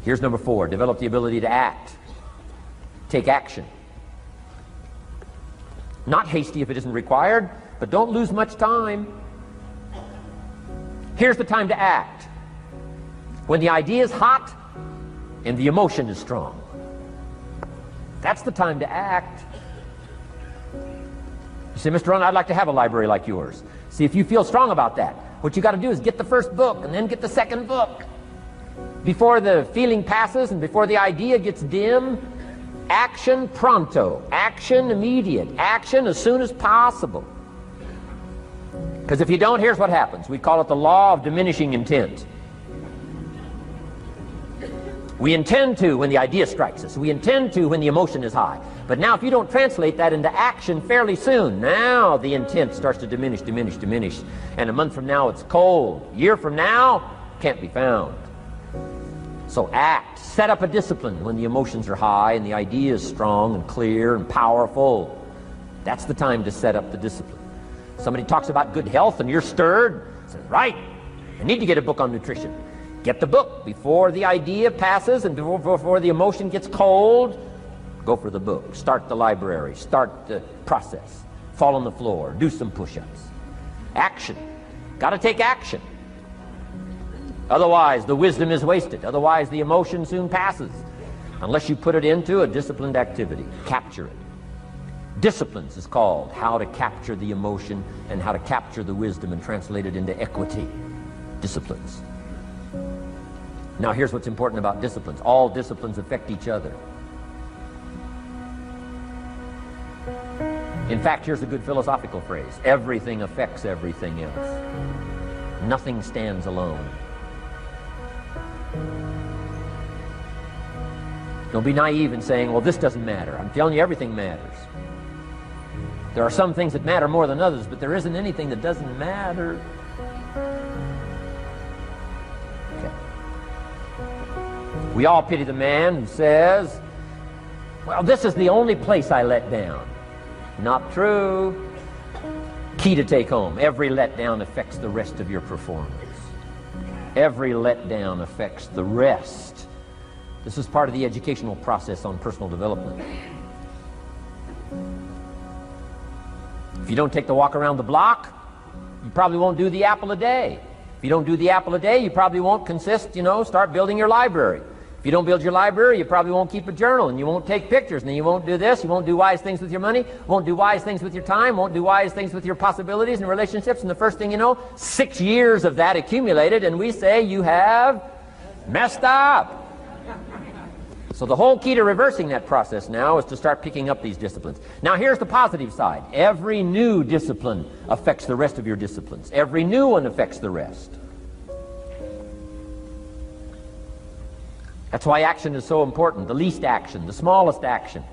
Here's number 4. Develop the ability to act. Take action. Not hasty if it isn't required, but don't lose much time. Here's the time to act. When the idea is hot and the emotion is strong. That's the time to act. You say, Mr. Rohn, I'd like to have a library like yours. See, if you feel strong about that, what you got to do is get the first book and then get the second book. Before the feeling passes and before the idea gets dim, action pronto, action immediate, action as soon as possible. Because if you don't, here's what happens. We call it the law of diminishing intent. We intend to when the idea strikes us. We intend to when the emotion is high. But now if you don't translate that into action fairly soon, now the intent starts to diminish. And a month from now it's cold. A year from now, can't be found. So act. Set up a discipline when the emotions are high and the idea is strong and clear and powerful. That's the time to set up the discipline. Somebody talks about good health and you're stirred. Say, right, I need to get a book on nutrition. Get the book before the idea passes and before the emotion gets cold. Go for the book. Start the library. Start the process. Fall on the floor. Do some push-ups. Action. Got to take action. Otherwise, the wisdom is wasted. Otherwise, the emotion soon passes. Unless you put it into a disciplined activity. Capture it. Disciplines is called how to capture the emotion and how to capture the wisdom and translate it into equity. Disciplines. Now here's what's important about disciplines. All disciplines affect each other. In fact, here's a good philosophical phrase. Everything affects everything else. Nothing stands alone. Don't be naive in saying, well, this doesn't matter. I'm telling you, everything matters. There are some things that matter more than others, but there isn't anything that doesn't matter. We all pity the man who says, well, this is the only place I let down. Not true. Key to take home. Every letdown affects the rest of your performance. Every letdown affects the rest. This is part of the educational process on personal development. If you don't take the walk around the block, you probably won't do the apple a day. If you don't do the apple a day, you probably won't start building your library. If you don't build your library, you probably won't keep a journal, and you won't take pictures, and then you won't do this, you won't do wise things with your money, won't do wise things with your time, won't do wise things with your possibilities and relationships, and the first thing you know, 6 years of that accumulated, and we say you have messed up. So the whole key to reversing that process now is to start picking up these disciplines. Now here's the positive side. Every new discipline affects the rest of your disciplines. Every new one affects the rest. That's why action is so important. The least action, the smallest action.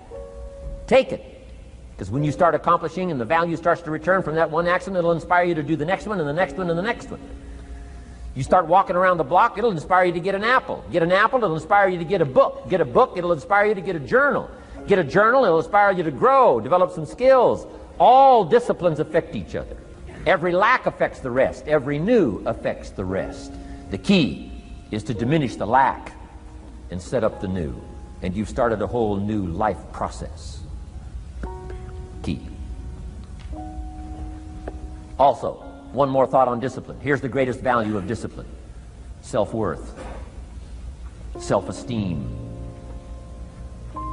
Take it. Because when you start accomplishing and the value starts to return from that one action, it'll inspire you to do the next one and the next one and the next one. You start walking around the block, it'll inspire you to get an apple. Get an apple, it'll inspire you to get a book. Get a book, it'll inspire you to get a journal. Get a journal, it'll inspire you to grow, develop some skills. All disciplines affect each other. Every lack affects the rest. Every new affects the rest. The key is to diminish the lack and set up the new. And you've started a whole new life process. Key. Also, one more thought on discipline. Here's the greatest value of discipline. Self-worth. Self-esteem.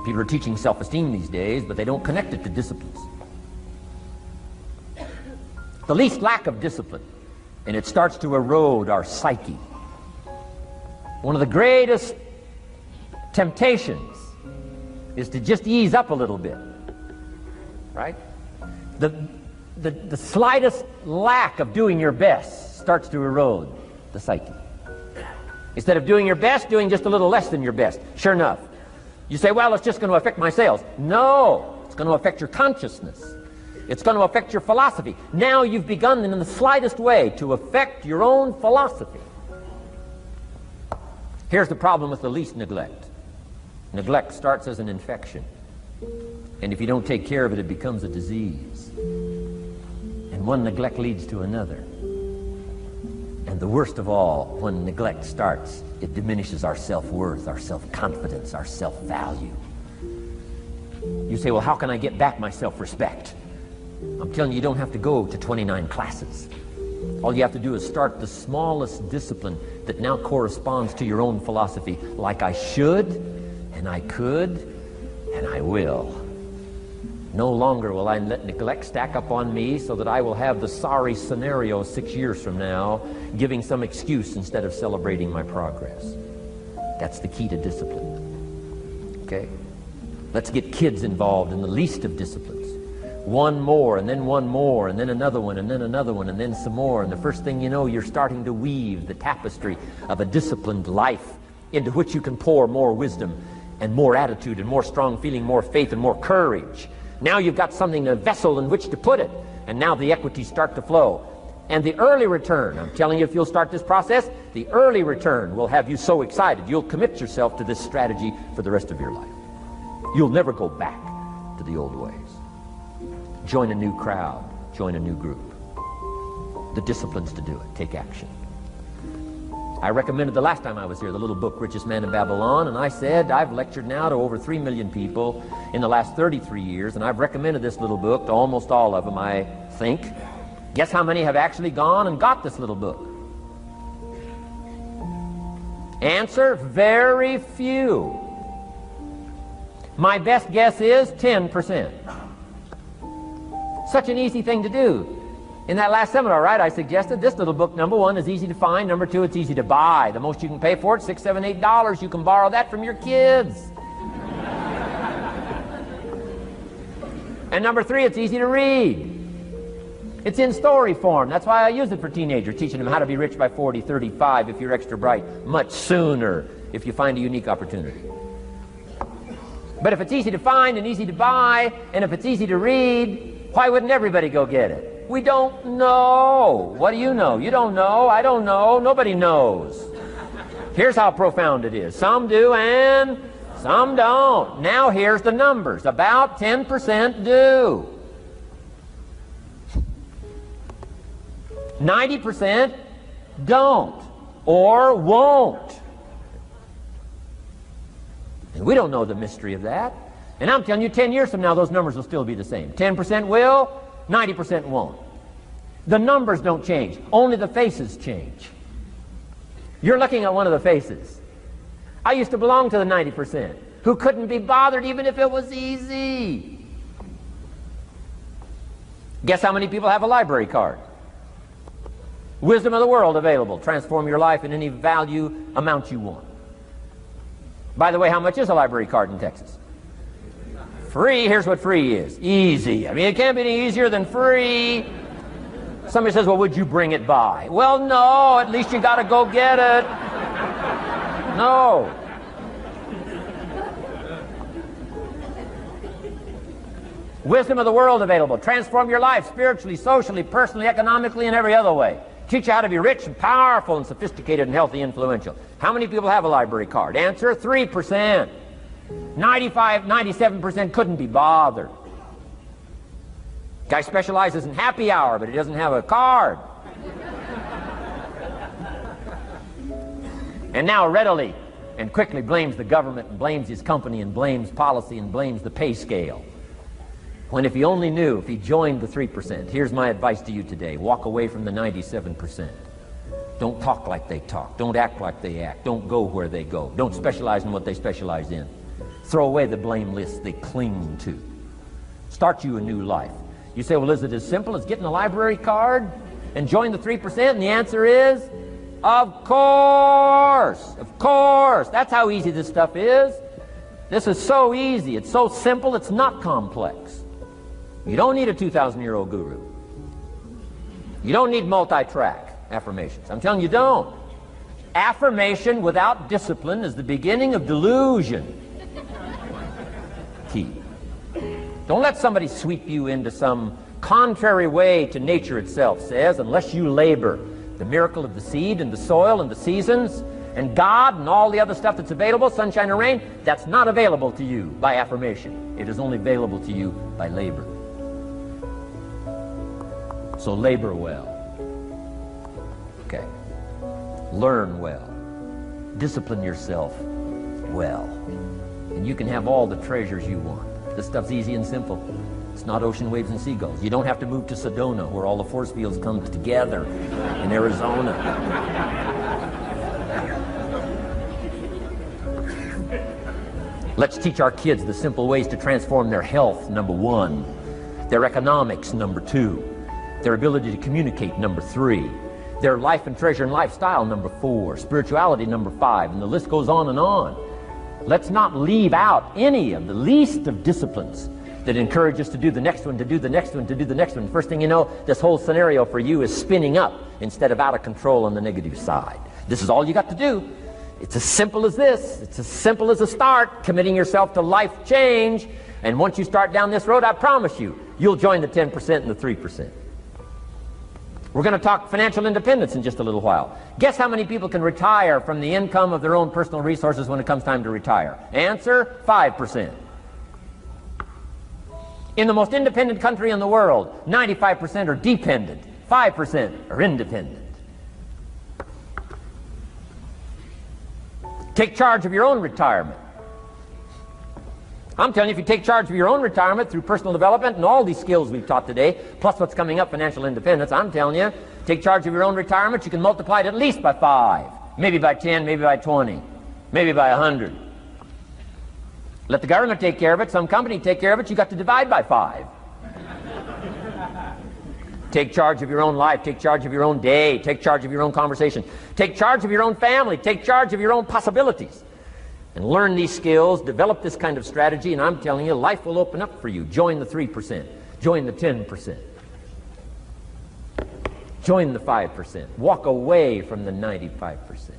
People are teaching self-esteem these days, but they don't connect it to disciplines. The least lack of discipline, and it starts to erode our psyche. One of the greatest temptations is to just ease up a little bit, right? The slightest lack of doing your best starts to erode the psyche. Instead of doing your best, doing just a little less than your best. Sure enough, you say, well, it's just going to affect my sales. No, it's going to affect your consciousness. It's going to affect your philosophy. Now you've begun in the slightest way to affect your own philosophy. Here's the problem with the least neglect. Neglect starts as an infection. And if you don't take care of it, it becomes a disease. And one neglect leads to another. And And the worst of all, when neglect starts, it diminishes our self-worth, our self-confidence, our self-value. You say, well, how can I get back my self-respect? I'm telling you, you don't have to go to 29 classes. All you have to do is start the smallest discipline that now corresponds to your own philosophy, like I should, and I could, and I will. No longer will I let neglect stack up on me so that I will have the sorry scenario 6 years from now, giving some excuse instead of celebrating my progress. That's the key to discipline. Okay? Let's get kids involved in the least of disciplines. One more, and then one more, and then another one, and then another one, and then some more. And the first thing you know, you're starting to weave the tapestry of a disciplined life into which you can pour more wisdom and more attitude and more strong feeling, more faith and more courage. Now you've got something, a vessel in which to put it, and now the equities start to flow. And the early return, I'm telling you, if you'll start this process, the early return will have you so excited, you'll commit yourself to this strategy for the rest of your life. You'll never go back to the old ways. Join a new crowd, join a new group. The disciplines to do it, take action. I recommended the last time I was here the little book, Richest Man in Babylon, and I said I've lectured now to over 3 million people in the last 33 years, and I've recommended this little book to almost all of them, I think. Guess how many have actually gone and got this little book? Answer, very few. My best guess is 10%. Such an easy thing to do. In that last seminar, right, I suggested this little book, number one, is easy to find. Number two, it's easy to buy. The most you can pay for it, $6, $7, $8. You can borrow that from your kids. And number three, it's easy to read. It's in story form. That's why I use it for teenagers, teaching them how to be rich by 40, 35 if you're extra bright, much sooner if you find a unique opportunity. But if it's easy to find and easy to buy, and if it's easy to read, why wouldn't everybody go get it? We don't know. What do you know? You don't know. I don't know. Nobody knows. Here's how profound it is. Some do and some don't. Now here's the numbers. About 10% do. 90% don't or won't. And we don't know the mystery of that. And I'm telling you, 10 years from now, those numbers will still be the same. 10% will, 90% won't. The numbers don't change. Only the faces change. You're looking at one of the faces. I used to belong to the 90% who couldn't be bothered even if it was easy. Guess how many people have a library card? Wisdom of the world available. Transform your life in any value amount you want. By the way, how much is a library card in Texas? Free. Here's what free is. Easy. I mean, it can't be any easier than free. Somebody says, well, would you bring it by? Well, no. At least you got to go get it. No. Wisdom of the world available. Transform your life spiritually, socially, personally, economically, and every other way. Teach you how to be rich and powerful and sophisticated and healthy, influential. How many people have a library card? Answer, 3%. 95, 97% couldn't be bothered. Guy specializes in happy hour, but he doesn't have a card. And now readily and quickly blames the government and blames his company and blames policy and blames the pay scale. When if he only knew, if he joined the 3%, here's my advice to you today. Walk away from the 97%. Don't talk like they talk. Don't act like they act. Don't go where they go. Don't specialize in what they specialize in. Throw away the blame lists they cling to. Start you a new life. You say, well, is it as simple as getting a library card and join the 3%? And the answer is, of course. Of course. That's how easy this stuff is. This is so easy. It's so simple. It's not complex. You don't need a 2,000-year-old guru. You don't need multi-track affirmations. I'm telling you, don't. Affirmation without discipline is the beginning of delusion. Key. Don't let somebody sweep you into some contrary way to nature itself says, unless you labor. The miracle of the seed and the soil and the seasons and God and all the other stuff that's available, sunshine and rain, that's not available to you by affirmation. It is only available to you by labor. So labor well. Okay. Learn well. Discipline yourself well. And you can have all the treasures you want. This stuff's easy and simple. It's not ocean waves and seagulls. You don't have to move to Sedona, where all the force fields come together in Arizona. Let's teach our kids the simple ways to transform their health, number 1. Their economics, number 2. Their ability to communicate, number 3. Their life and treasure and lifestyle, number 4. Spirituality, number 5. And the list goes on and on. Let's not leave out any of the least of disciplines that encourage us to do the next one, to do the next one, to do the next one. First thing you know, this whole scenario for you is spinning up instead of out of control on the negative side. This is all you got to do. It's as simple as this. It's as simple as a start, committing yourself to life change. And once you start down this road, I promise you, you'll join the 10% and the 3%. We're going to talk financial independence in just a little while. Guess how many people can retire from the income of their own personal resources when it comes time to retire? Answer, 5%. In the most independent country in the world, 95% are dependent, 5% are independent. Take charge of your own retirement. I'm telling you, if you take charge of your own retirement through personal development and all these skills we've taught today, plus what's coming up, financial independence, I'm telling you, take charge of your own retirement, you can multiply it at least by 5, maybe by 10, maybe by 20, maybe by 100. Let the government take care of it, some company take care of it, you got to divide by 5. Take charge of your own life, take charge of your own day, take charge of your own conversation, take charge of your own family, take charge of your own possibilities. And learn these skills, develop this kind of strategy, and I'm telling you, life will open up for you. Join the 3%. Join the 10%. Join the 5%. Walk away from the 95%.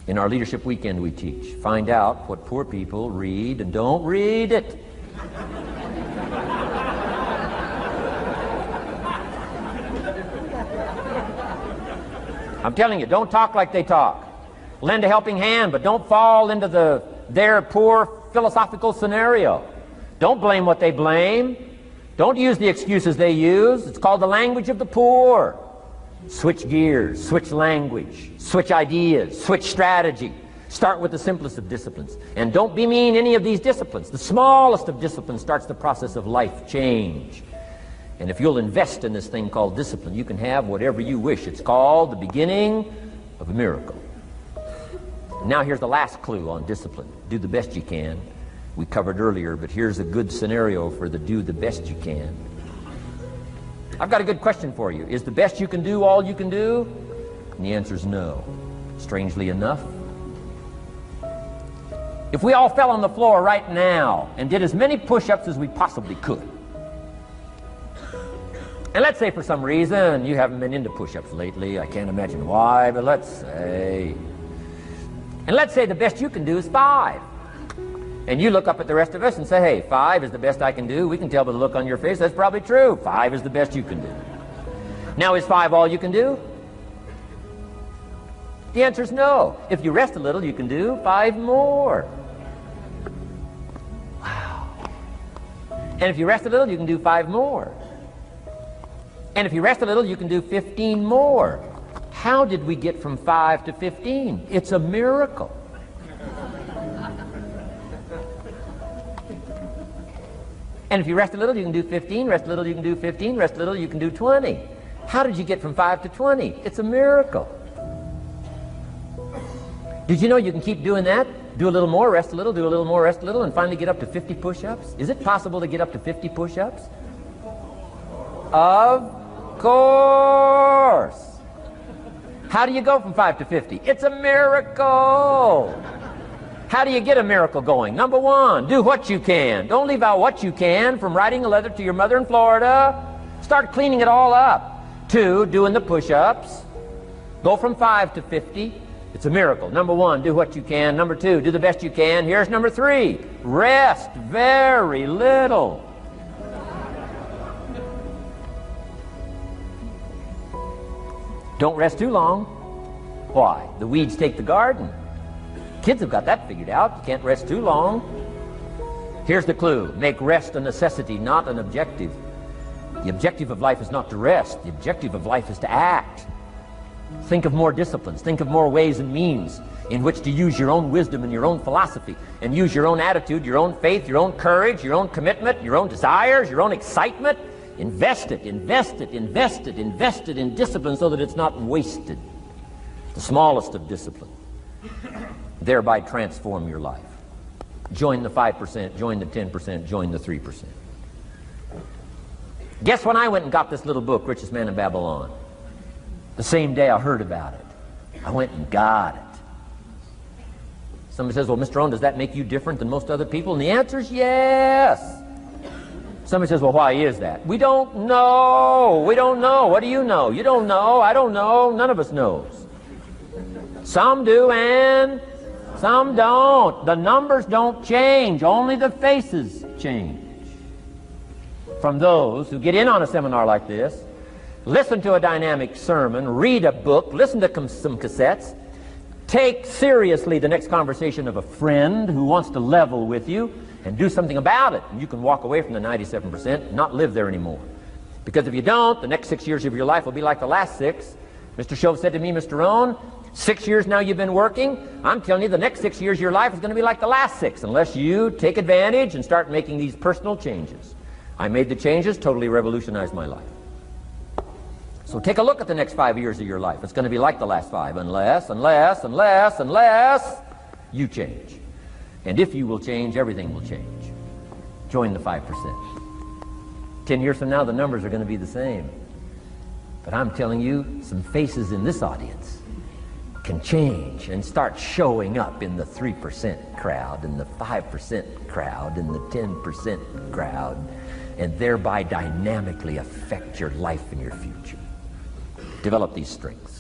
In our Leadership Weekend we teach, find out what poor people read and don't read it. I'm telling you, don't talk like they talk. Lend a helping hand, but don't fall into their poor philosophical scenario. Don't blame what they blame. Don't use the excuses they use. It's called the language of the poor. Switch gears, switch language, switch ideas, switch strategy. Start with the simplest of disciplines. And don't bemean any of these disciplines. The smallest of disciplines starts the process of life change. And if you'll invest in this thing called discipline, you can have whatever you wish. It's called the beginning of a miracle. Now here's the last clue on discipline. Do the best you can. We covered earlier, but here's a good scenario for the do the best you can. I've got a good question for you. Is the best you can do all you can do? And the answer is no. Strangely enough, if we all fell on the floor right now and did as many push-ups as we possibly could, and let's say for some reason you haven't been into push-ups lately, I can't imagine why, but let's say the best you can do is 5. And you look up at the rest of us and say, hey, 5 is the best I can do. We can tell by the look on your face that's probably true. 5 is the best you can do. Now, is 5 all you can do? The answer is no. If you rest a little, you can do 5 more. Wow. And if you rest a little, you can do 5 more. And if you rest a little, you can do 15 more. How did we get from 5 to 15? It's a miracle. And if you rest a little, you can do 15, rest a little, you can do 15, rest a little, you can do 20. How did you get from 5 to 20? It's a miracle. Did you know you can keep doing that? Do a little more, rest a little, do a little more, rest a little, and finally get up to 50 push-ups? Is it possible to get up to 50 push-ups? Of course. How do you go from 5 to 50? It's a miracle. How do you get a miracle going? Number 1, do what you can. Don't leave out what you can, from writing a letter to your mother in Florida. Start cleaning it all up. 2, doing the push-ups. Go from 5 to 50. It's a miracle. Number 1, do what you can. Number 2, do the best you can. Here's number 3, rest very little. Don't rest too long. Why? The weeds take the garden. Kids have got that figured out. You can't rest too long. Here's the clue. Make rest a necessity, not an objective. The objective of life is not to rest. The objective of life is to act. Think of more disciplines. Think of more ways and means in which to use your own wisdom and your own philosophy, and use your own attitude, your own faith, your own courage, your own commitment, your own desires, your own excitement. Invest it, invest it, invest it, invest it in discipline so that it's not wasted. The smallest of discipline. Thereby transform your life. Join the 5%, join the 10%, join the 3%. Guess when I went and got this little book, Richest Man in Babylon? The same day I heard about it. I went and got it. Somebody says, well, Mr. Rohn, does that make you different than most other people? And the answer is yes. Somebody says, well, why is that? We don't know. We don't know. What do you know? You don't know. I don't know. None of us knows. Some do and some don't. The numbers don't change. Only the faces change. From those who get in on a seminar like this, listen to a dynamic sermon, read a book, listen to some cassettes, take seriously the next conversation of a friend who wants to level with you, and do something about it. And you can walk away from the 97% and not live there anymore. Because if you don't, the next 6 years of your life will be like the last 6. Mr. Shove said to me, Mr. Rohn, 6 years now you've been working. I'm telling you, the next 6 years of your life is going to be like the last 6 unless you take advantage and start making these personal changes. I made the changes, totally revolutionized my life. So take a look at the next 5 years of your life. It's going to be like the last 5 unless you change. And if you will change, everything will change. Join the 5%. 10 years from now, the numbers are going to be the same. But I'm telling you, some faces in this audience can change and start showing up in the 3% crowd, and the 5% crowd, and the 10% crowd, and thereby dynamically affect your life and your future. Develop these strengths.